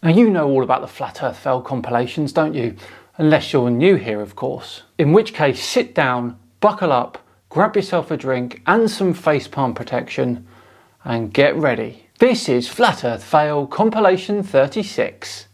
Now you know all about the Flat Earth Fail compilations, don't you? Unless you're new here, of course. In which case, sit down, buckle up, grab yourself a drink and some facepalm protection, and get ready. This is Flat Earth Fail Compilation 36.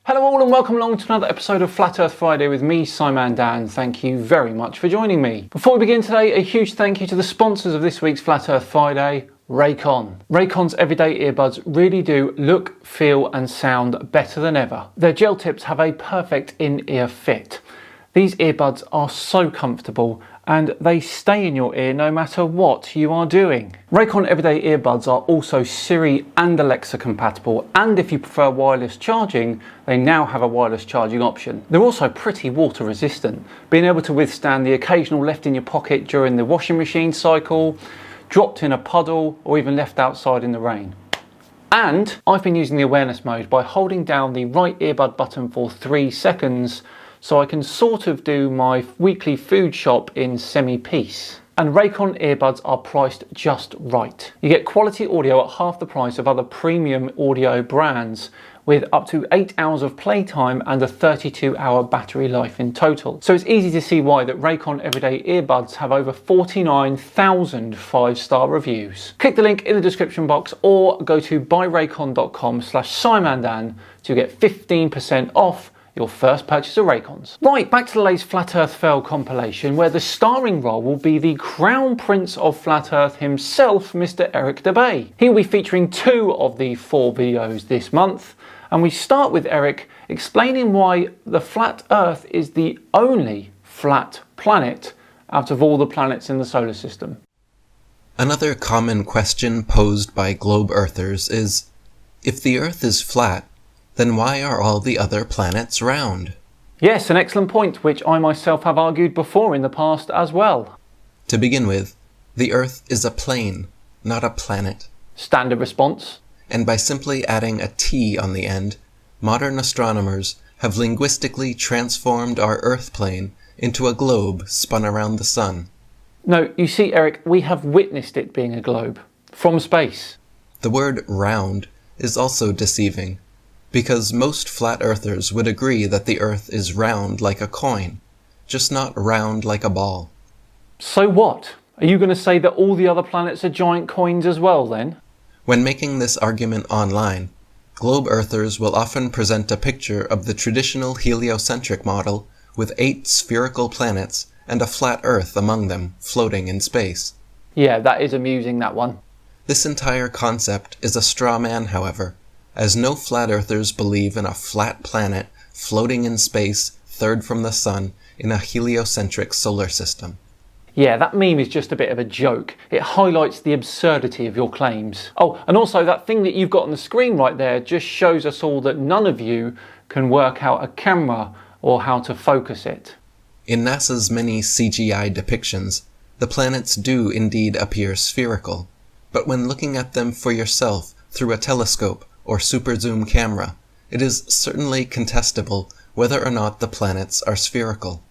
Hello all and welcome along to another episode of Flat Earth Friday with me, Simon Dan. Thank you very much for joining me. Before we begin today, a huge thank you to the sponsors of this week's Flat Earth Friday, Raycon. Raycon's everyday earbuds really do look, feel and sound better than ever. Their gel tips have a perfect in-ear fit. These earbuds are so comfortable and they stay in your ear no matter what you are doing. Raycon everyday earbuds are also Siri and Alexa compatible, and if you prefer wireless charging, they now have a wireless charging option. They're also pretty water resistant, being able to withstand the occasional left in your pocket during the washing machine cycle, dropped in a puddle, or even left outside in the rain. And I've been using the awareness mode by holding down the right earbud button for 3 seconds, so I can sort of do my weekly food shop in semi-peace. And Raycon earbuds are priced just right. You get quality audio at half the price of other premium audio brands, with up to 8 hours of playtime and a 32-hour battery life in total. So it's easy to see why that Raycon everyday earbuds have over 49,000 5-star reviews. Click the link in the description box or go to buyraycon.com/simondan to get 15% off your first purchase of Raycons. Right, back to the latest Flat Earth Fail compilation, where the starring role will be the Crown Prince of Flat Earth himself, Mr. Eric Dubay. He will be featuring 2 of the 4 videos this month, and we start with Eric explaining why the Flat Earth is the only flat planet out of all the planets in the solar system. Another common question posed by globe earthers is, if the Earth is flat, then why are all the other planets round? Yes, an excellent point, which I myself have argued before in the past as well. To begin with, the Earth is a plane, not a planet. Standard response. And by simply adding a T on the end, modern astronomers have linguistically transformed our Earth plane into a globe spun around the sun. No, you see, Eric, we have witnessed it being a globe. From space. The word round is also deceiving, because most flat earthers would agree that the Earth is round like a coin, just not round like a ball. So what? Are you going to say that all the other planets are giant coins as well then? When making this argument online, globe earthers will often present a picture of the traditional heliocentric model with 8 spherical planets and a flat Earth among them floating in space. Yeah, that is amusing, that one. This entire concept is a straw man, however, as no flat earthers believe in a flat planet floating in space, third from the sun, in a heliocentric solar system. Yeah, that meme is just a bit of a joke. It highlights the absurdity of your claims. Oh, and also that thing that you've got on the screen right there just shows us all that none of you can work out a camera or how to focus it. In NASA's many CGI depictions, the planets do indeed appear spherical, but when looking at them for yourself through a telescope or super zoom camera, it is certainly contestable whether or not the planets are spherical.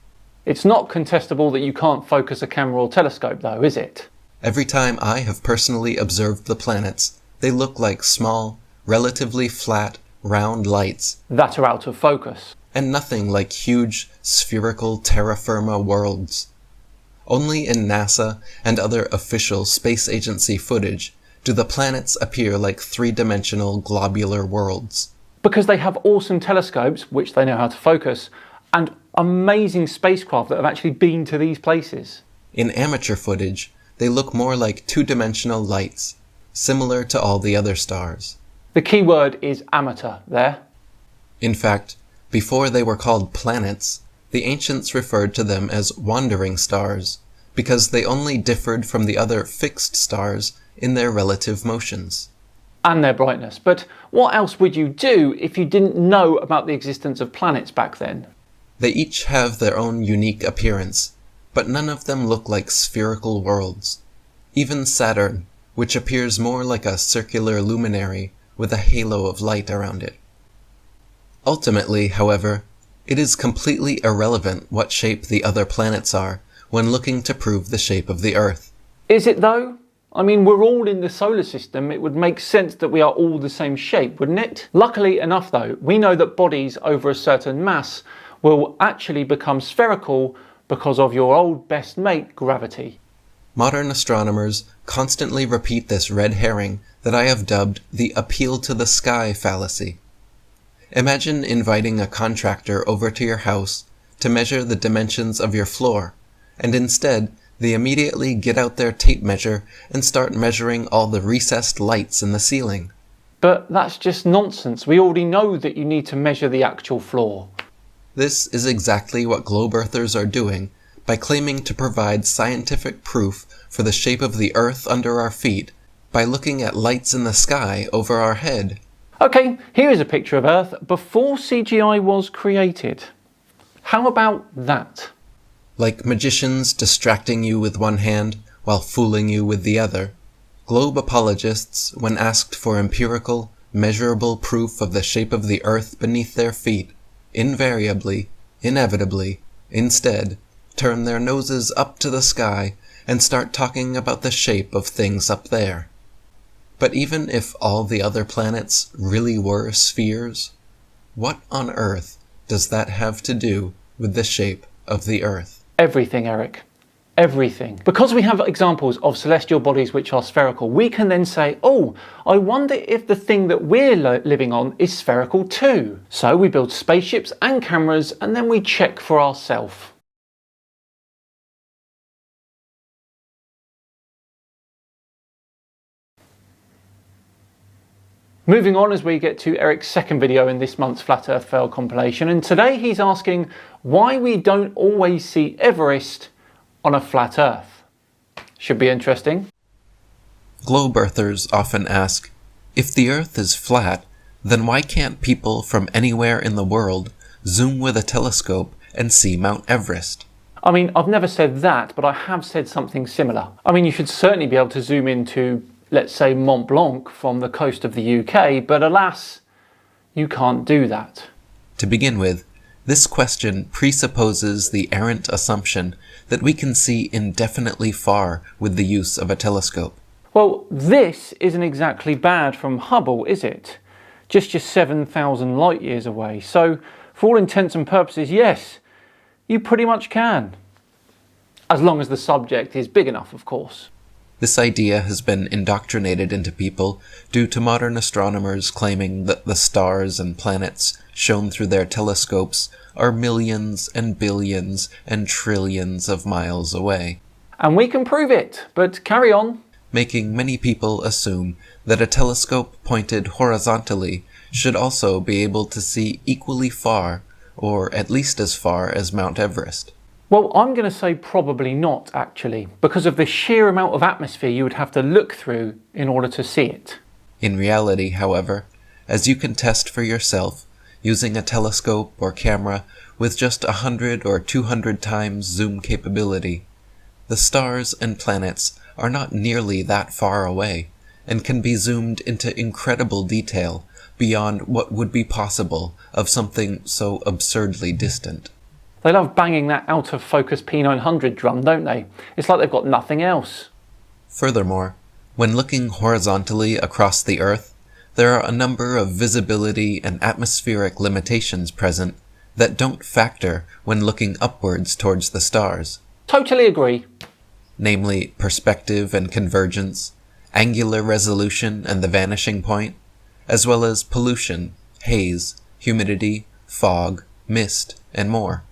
It's not contestable that you can't focus a camera or telescope though, is it? Every time I have personally observed the planets, they look like small, relatively flat, round lights that are out of focus. And nothing like huge, spherical terra firma worlds. Only in NASA and other official space agency footage do the planets appear like 3-dimensional globular worlds. Because they have awesome telescopes, which they know how to focus, and amazing spacecraft that have actually been to these places. In amateur footage, they look more like 2-dimensional lights, similar to all the other stars. The key word is amateur there. In fact, before they were called planets, the ancients referred to them as wandering stars, because they only differed from the other fixed stars in their relative motions. And their brightness. But what else would you do if you didn't know about the existence of planets back then? They each have their own unique appearance, but none of them look like spherical worlds. Even Saturn, which appears more like a circular luminary with a halo of light around it. Ultimately, however, It is completely irrelevant what shape the other planets are when looking to prove the shape of the Earth. Is it though? I mean, we're all in the solar system. It would make sense that we are all the same shape, wouldn't it? Luckily enough though, we know that bodies over a certain mass will actually become spherical because of your old best mate, gravity. Modern astronomers constantly repeat this red herring that I have dubbed the appeal to the sky fallacy. Imagine inviting a contractor over to your house to measure the dimensions of your floor, and instead they immediately get out their tape measure and start measuring all the recessed lights in the ceiling. But that's just nonsense. We already know that you need to measure the actual floor. This is exactly what globe earthers are doing by claiming to provide scientific proof for the shape of the Earth under our feet by looking at lights in the sky over our head. Okay, here is a picture of Earth before CGI was created. How about that? Like magicians distracting you with one hand while fooling you with the other, globe apologists, when asked for empirical, measurable proof of the shape of the Earth beneath their feet, invariably, inevitably, instead, turn their noses up to the sky and start talking about the shape of things up there. But even if all the other planets really were spheres, what on earth does that have to do with the shape of the Earth? Everything, Eric. Everything. Because we have examples of celestial bodies which are spherical, we can then say, oh, I wonder if the thing that we're living on is spherical too. So we build spaceships and cameras and then we check for ourselves. Moving on as we get to Eric's second video in this month's Flat Earth Fail compilation, and today he's asking why we don't always see Everest on a flat Earth. Should be interesting. Globe earthers often ask, if the Earth is flat, then why can't people from anywhere in the world zoom with a telescope and see Mount Everest? I mean, I've never said that, but I have said something similar. I mean, you should certainly be able to zoom into, let's say, Mont Blanc from the coast of the UK, but alas, you can't do that. To begin with, this question presupposes the errant assumption that we can see indefinitely far with the use of a telescope. Well, this isn't exactly bad from Hubble, is it? Just 7,000 light years away. So, for all intents and purposes, yes, you pretty much can. As long as the subject is big enough, of course. This idea has been indoctrinated into people due to modern astronomers claiming that the stars and planets shown through their telescopes are millions and billions and trillions of miles away. And we can prove it, but carry on. Making many people assume that a telescope pointed horizontally should also be able to see equally far, or at least as far as Mount Everest. Well, I'm going to say probably not, actually, because of the sheer amount of atmosphere you would have to look through in order to see it. In reality, however, as you can test for yourself, using a telescope or camera with just 100 or 200 times zoom capability, the stars and planets are not nearly that far away, and can be zoomed into incredible detail beyond what would be possible of something so absurdly distant. They love banging that out-of-focus P900 drum, don't they? It's like they've got nothing else. Furthermore, when looking horizontally across the Earth, there are a number of visibility and atmospheric limitations present that don't factor when looking upwards towards the stars. Totally agree. Namely, perspective and convergence, angular resolution and the vanishing point, as well as pollution, haze, humidity, fog, mist, and more.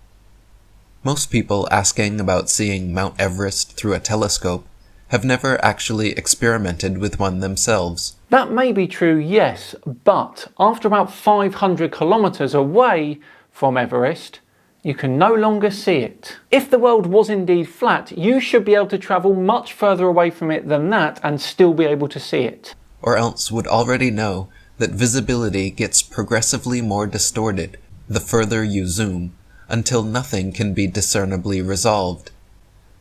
Most people asking about seeing Mount Everest through a telescope have never actually experimented with one themselves. That may be true, yes, but after about 500 kilometers away from Everest, you can no longer see it. If the world was indeed flat, you should be able to travel much further away from it than that and still be able to see it. Or else would already know that visibility gets progressively more distorted the further you zoom, until nothing can be discernibly resolved.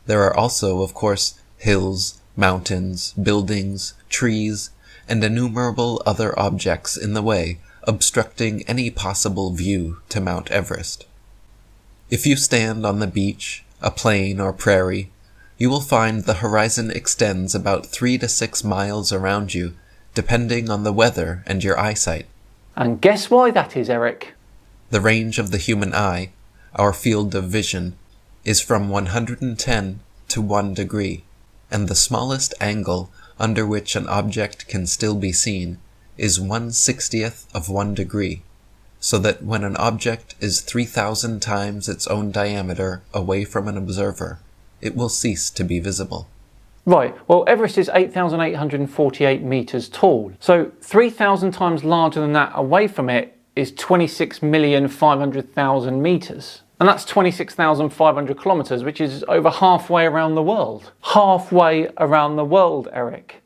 There are also, of course, hills, mountains, buildings, trees, and innumerable other objects in the way, obstructing any possible view to Mount Everest. If you stand on the beach, a plain or prairie, you will find the horizon extends about 3 to 6 miles around you, depending on the weather and your eyesight. And guess why that is, Eric? The range of the human eye, our field of vision, is from 110 to 1 degree, and the smallest angle under which an object can still be seen is 1/60th of 1 degree, so that when an object is 3,000 times its own diameter away from an observer, it will cease to be visible. Right, well, Everest is 8,848 metres tall, so 3,000 times larger than that away from it is 26,500,000 metres. And that's 26,500 kilometres, which is over halfway around the world. Halfway around the world, Eric.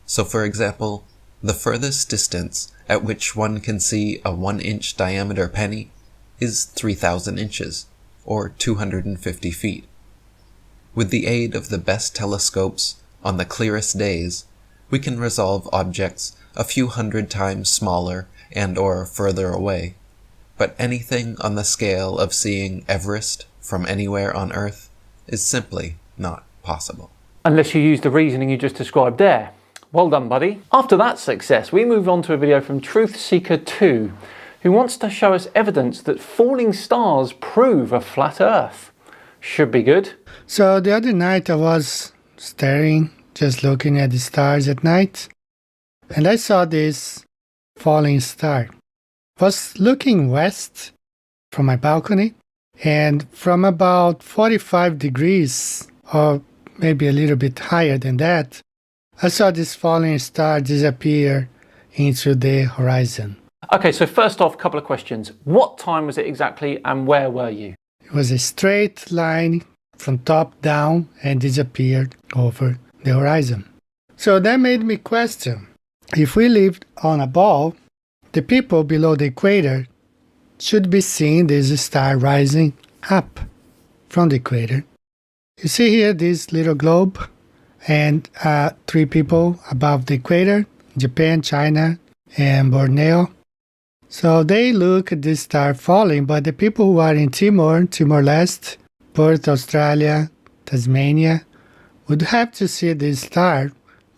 So for example, the furthest distance at which one can see a 1-inch diameter penny is 3,000 inches, or 250 feet. With the aid of the best telescopes, on the clearest days, we can resolve objects a few hundred times smaller and or further away. But anything on the scale of seeing Everest from anywhere on Earth is simply not possible. Unless you use the reasoning you just described there. Well done, buddy. After that success, we move on to a video from Truth Seeker 2, who wants to show us evidence that falling stars prove a flat Earth. Should be good. So the other night I was staring, just looking at the stars at night, and I saw this falling star. I was looking west from my balcony, and from about 45 degrees, or maybe a little bit higher than that, I saw this falling star disappear into the horizon. Okay, so first off, a couple of questions. What time was it exactly and where were you? It was a straight line from top down and disappeared over the horizon. So that made me question, if we lived on a ball, the people below the equator should be seeing this star rising up from the equator. You see here this little globe and 3 people above the equator, Japan, China, and Borneo. So they look at this star falling, but the people who are in Timor, Timor-Leste, Perth, Australia, Tasmania, would have to see this star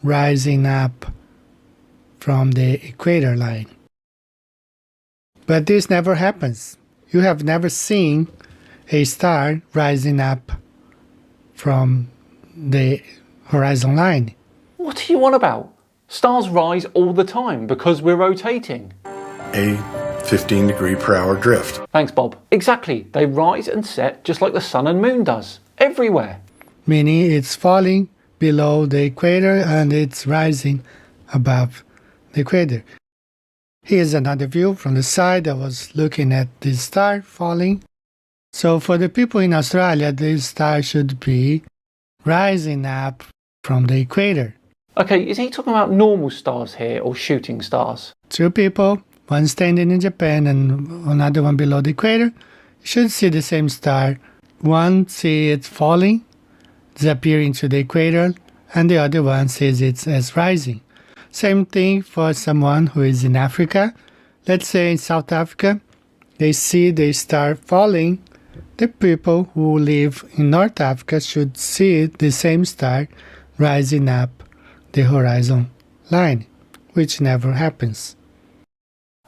rising up from the equator line. But this never happens. You have never seen a star rising up from the horizon line. What are you on about? Stars rise all the time because we're rotating. A 15-degree-per-hour drift. Thanks, Bob. Exactly. They rise and set just like the sun and moon does. Everywhere. Meaning it's falling below the equator and it's rising above the equator. Here's another view from the side. I was looking at this star falling. So for the people in Australia, this star should be rising up from the equator. Okay, is he talking about normal stars here or shooting stars? 2 people, one standing in Japan and another one below the equator, should see the same star. One sees it falling, disappearing to the equator, and the other one sees it as rising. Same thing for someone who is in Africa. Let's say in South Africa, they see the star falling. The people who live in North Africa should see the same star rising up the horizon line, which never happens.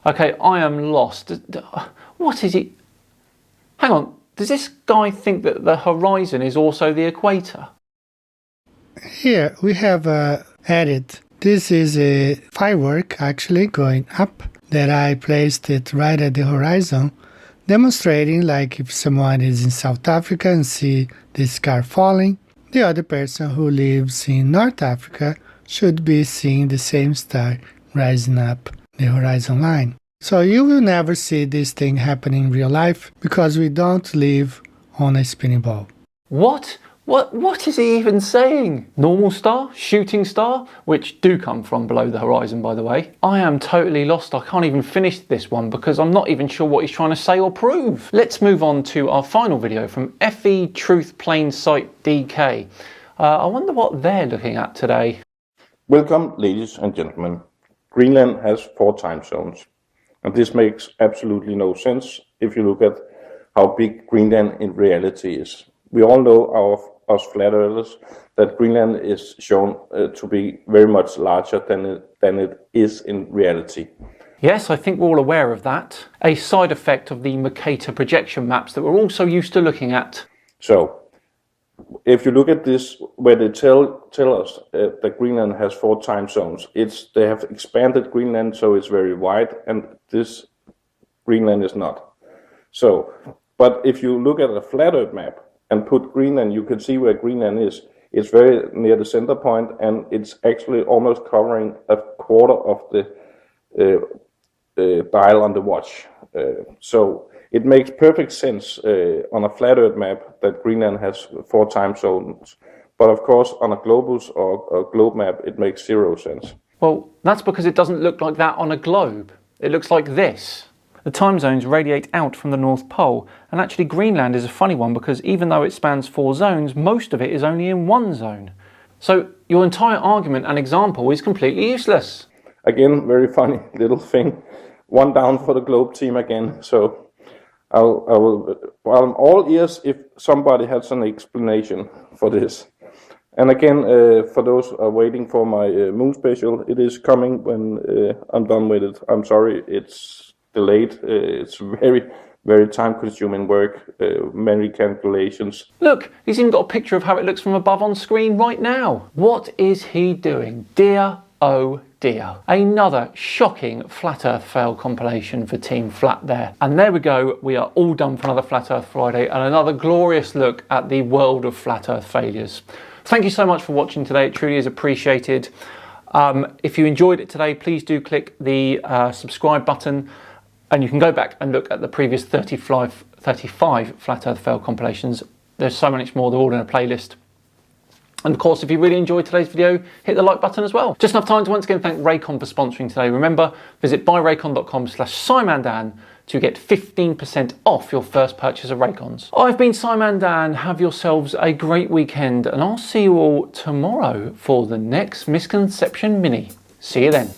Okay, I am lost. What is it? Hang on, does this guy think that the horizon is also the equator? Here we have added, this is a firework actually going up that I placed it right at the horizon, demonstrating like if someone is in South Africa and see this star falling, the other person who lives in North Africa should be seeing the same star rising up the horizon line. So you will never see this thing happening in real life because we don't live on a spinning ball. What? What is he even saying? Normal star? Shooting star? Which do come from below the horizon, by the way. I am totally lost. I can't even finish this one because I'm not even sure what he's trying to say or prove. Let's move on to our final video from FE Truth Plain Sight DK. I wonder what they're looking at today. Welcome, ladies and gentlemen. Greenland has 4 time zones. And this makes absolutely no sense if you look at how big Greenland in reality is. We all know us flat earthers that Greenland is shown to be very much larger than it is in reality. Yes, I think we're all aware of that. A side effect of the Mercator projection maps that we're also used to looking at. So, if you look at this, where they tell us that Greenland has 4 time zones, they have expanded Greenland so it's very wide, and this Greenland is not. So, but if you look at a flat Earth map and put Greenland, you can see where Greenland is. It's very near the center point, and it's actually almost covering a quarter of the dial on the watch. So it makes perfect sense on a flat Earth map that Greenland has 4 time zones. But of course, on a globus or a globe map, it makes 0 sense. Well, that's because it doesn't look like that on a globe. It looks like this. The time zones radiate out from the North Pole, and actually Greenland is a funny one because even though it spans 4 zones, most of it is only in 1 zone. So your entire argument and example is completely useless. Again, very funny little thing. 1 down for the globe team again. So I'm all ears if somebody has an explanation for this. And again, for those who are waiting for my moon special, it is coming when I'm done with it. I'm sorry, it's delayed. It's very, very time-consuming work, many calculations. Look, he's even got a picture of how it looks from above on screen right now. What is he doing? Dear, oh dear. Another shocking Flat Earth fail compilation for Team Flat there. And there we go, we are all done for another Flat Earth Friday and another glorious look at the world of Flat Earth failures. Thank you so much for watching today, it truly is appreciated. If you enjoyed it today, please do click the subscribe button, and you can go back and look at the previous 35 Flat Earth fail compilations. There's so much more, they're all in a playlist. And of course, if you really enjoyed today's video, hit the like button as well. Just enough time to once again thank Raycon for sponsoring today. Remember, visit buyraycon.com/SimanDan to get 15% off your first purchase of Raycons. I've been Simon Dan, have yourselves a great weekend, and I'll see you all tomorrow for the next Misconception Mini. See you then.